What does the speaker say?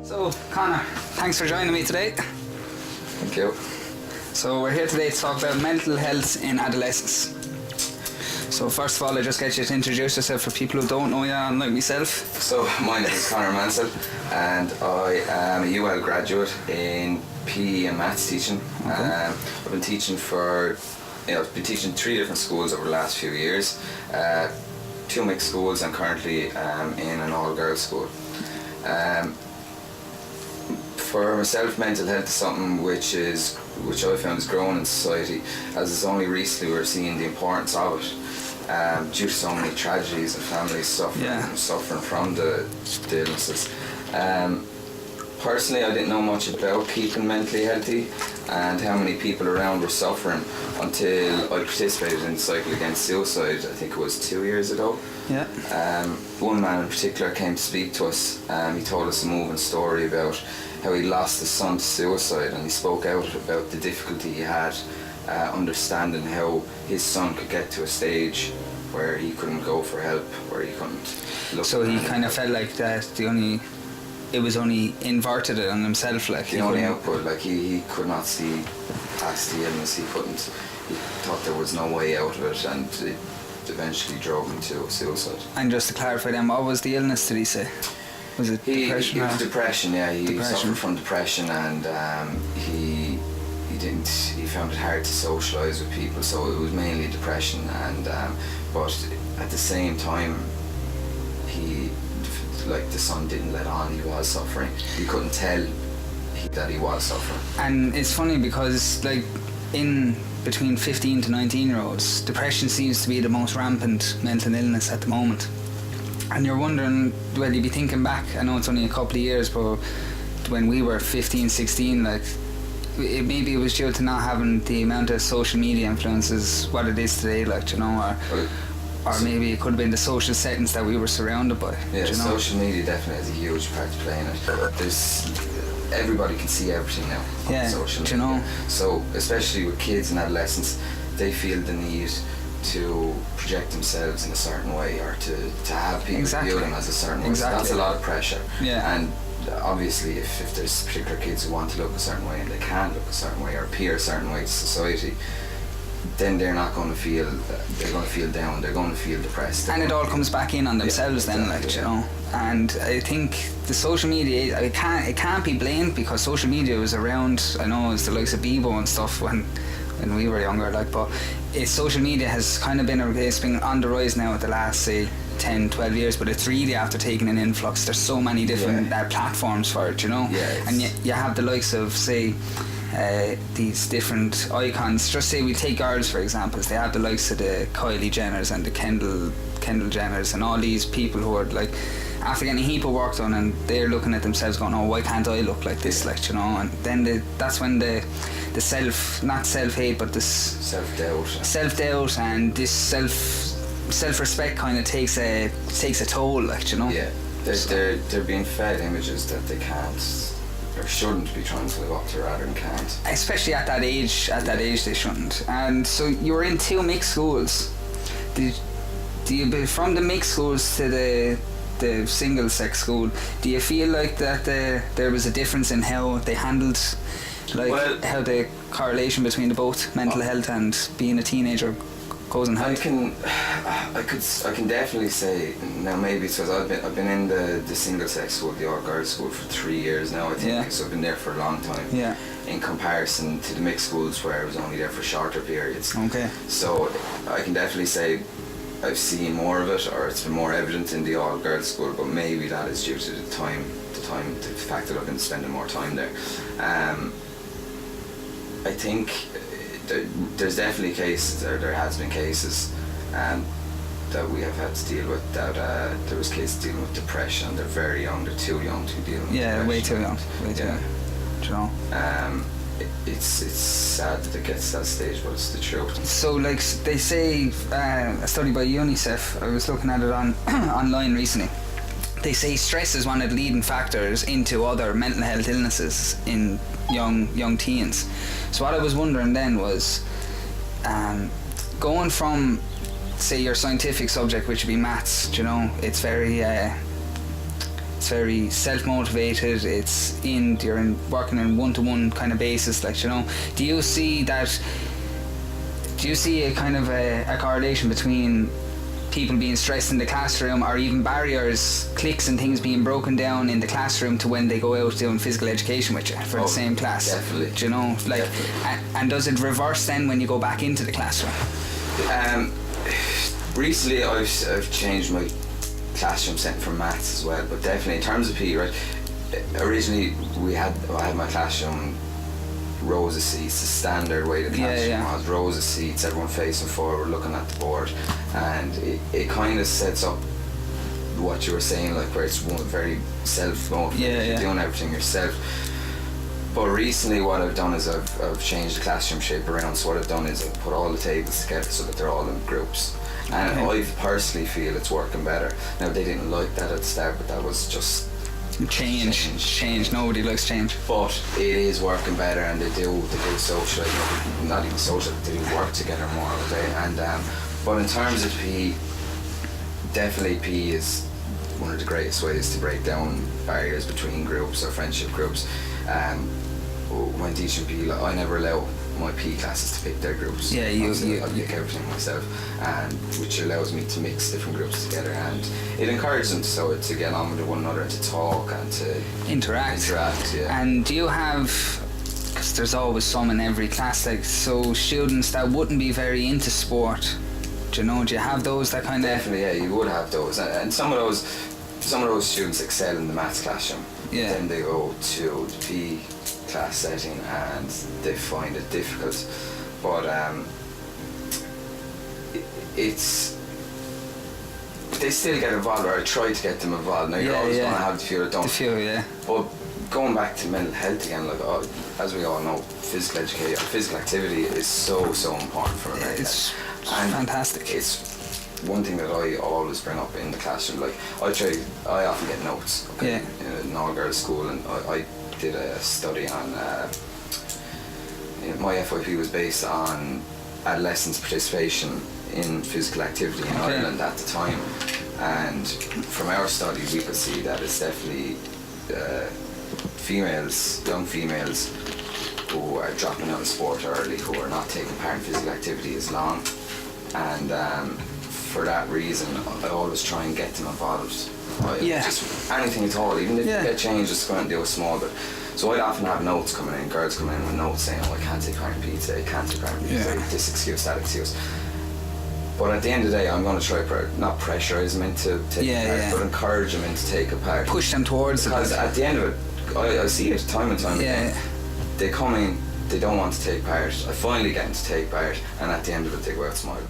So, Connor, thanks for joining me today. Thank you. So we're here today to talk about mental health in adolescence. So first of all, I just get you to introduce yourself for people who don't know you, like myself. So my name is Connor Mansell and I am a UL graduate in PE and maths teaching. Okay. I've been teaching I've been teaching 3 different schools over the last few years. 2 mixed schools and currently in an all-girls school. For myself, mental health is something which I found is growing in society, as it's only recently we're seeing the importance of it, due to so many tragedies and families suffering from the illnesses. Personally, I didn't know much about keeping mentally healthy and how many people around were suffering until I participated in the Cycle Against Suicide. I think it was 2 years ago. Yeah. One man in particular came to speak to us. He told us a moving story about how he lost his son to suicide, and he spoke out about the difficulty he had understanding how his son could get to a stage where he couldn't go for help, where he couldn't look. So he kind of felt like that it was only inverted it on himself, like the only output, like he could not see past the illness. He thought there was no way out of it, and it eventually drove him to suicide. And just to clarify then, what was the illness, did he say? Was it depression? It was depression, yeah. He Depression. suffered from depression, and he found it hard to socialise with people, so it was mainly depression. And but at the same time, the son didn't let on. He was suffering. You couldn't tell that he was suffering. And it's funny because, like, in between 15 to 19-year-olds, depression seems to be the most rampant mental illness at the moment. And you're wondering, well, you'd be thinking back, I know it's only a couple of years, but when we were 15, 16, like, maybe it was due to not having the amount of social media influences what it is today, like, you know, or maybe it could have been the social settings that we were surrounded by. Yeah, you know? Social media definitely has a huge part to play in it. Everybody can see everything now on social media. You know? So, especially with kids and adolescents, they feel the need to project themselves in a certain way, or to have people view them as a certain way. So that's a lot of pressure. Yeah. And obviously if there's particular kids who want to look a certain way and they can't look a certain way or appear a certain way to society, then they're going to feel down, they're going to feel depressed. And it all comes back in on themselves then, like, you know. And I think the social media, it can't be blamed, because social media was around, I know, it's the likes of Bebo and stuff when we were younger, like, but social media has kind of been on the rise now at the last, say, 10, 12 years, but it's really after taking an influx. There's so many different platforms for it, you know. And you have the likes of, say, these different icons. Just say we take girls for example, they have the likes of the Kylie Jenners and the Kendall Jenners and all these people who are like, after getting a heap of work done, and they're looking at themselves going, oh, why can't I look like this, like, you know. And then that's when the not self-hate, but this self-doubt and this self-respect kind of takes a toll, like, you know. Yeah, they're being fed images that they can't or shouldn't be trying to live up to, rather than can't. Especially at that age they shouldn't. And so you were in 2 mixed schools. Do you, from the mixed schools to the single sex school, do you feel like that there was a difference in how they handled, like, how the correlation between the both mental health and being a teenager goes in hand? I can definitely say now, maybe it's because I've been in the single sex school, the all girls school, for 3 years now, I think. So I've been there for a long time. Yeah. In comparison to the mixed schools where I was only there for shorter periods. Okay. So I can definitely say I've seen more of it, or it's been more evident in the all girls school, but maybe that is due to the fact that I've been spending more time there. I think there's definitely cases, or there has been cases that we have had to deal with, that there was cases dealing with depression. They're very young, they're too young to be dealing with depression. Way too young, you know. It's sad that it gets to that stage, but it's the truth. So, like, they say, a study by UNICEF, I was looking at it online recently, they say stress is one of the leading factors into other mental health illnesses in young teens. So what I was wondering then was, going from, say, your scientific subject, which would be maths, you know, it's very It's very self-motivated. You're working on one-to-one kind of basis, like, you know. Do you see a kind of a correlation between people being stressed in the classroom, or even barriers, cliques and things being broken down in the classroom to when they go out doing physical education with you for the same class? Definitely. Do you know, like, and does it reverse then when you go back into the classroom? Recently I've changed my classroom setting for maths as well, but definitely in terms of PE, right, originally I had my classroom rows of seats, the standard way the classroom was, rows of seats, everyone facing forward looking at the board, and it kind of sets up what you were saying, like, where it's very self-motivated, you're doing everything yourself. But recently what I've done is I've changed the classroom shape around. So what I've done is I've put all the tables together so that they're all in groups, and I personally feel it's working better. Now, they didn't like that at the start, but that was just change. Nobody likes change, but it is working better, and they do socialise, not even socialise, they do work together more all the day. And but in terms of PE, definitely PE is one of the greatest ways to break down barriers between groups or friendship groups. When teaching PE, I never allow my PE classes to pick their groups. I pick everything myself, and which allows me to mix different groups together, and it encourages them to get on with one another, to talk and to interact. Yeah. And do you have, because there's always some in every class, like, so students that wouldn't be very into sport, do you have those that kind of? Definitely, yeah, you would have those, and some of those students excel in the maths classroom. Yeah. Then they go to the PE class setting and they find it difficult. But they still get involved, or I try to get them involved. Now, you're always going to have the few that don't. But going back to mental health again, like, as we all know, physical activity is so important for America. It's fantastic. It's one thing that I always bring up in the classroom. Like, I often get notes, in an all-girls school, and I did a study on my FYP was based on adolescents' participation in physical activity in Ireland at the time, and from our study we could see that it's definitely young females who are dropping out of sport early, who are not taking part in physical activity as long, and for that reason I always try and get them involved. Just anything at all, even if you get changed, just go and do a small bit. So I'd often have notes coming in, girls coming in with notes saying, I can't take part in PE today, can't take part in PE today, this excuse, that excuse. But at the end of the day, I'm going to try, not pressurise them into taking part, but encourage them into take a part. Push them towards it. Because at the end of it, I see it time and time again. They come in, they don't want to take part, I finally get them to take part, and at the end of it, they go out smiling.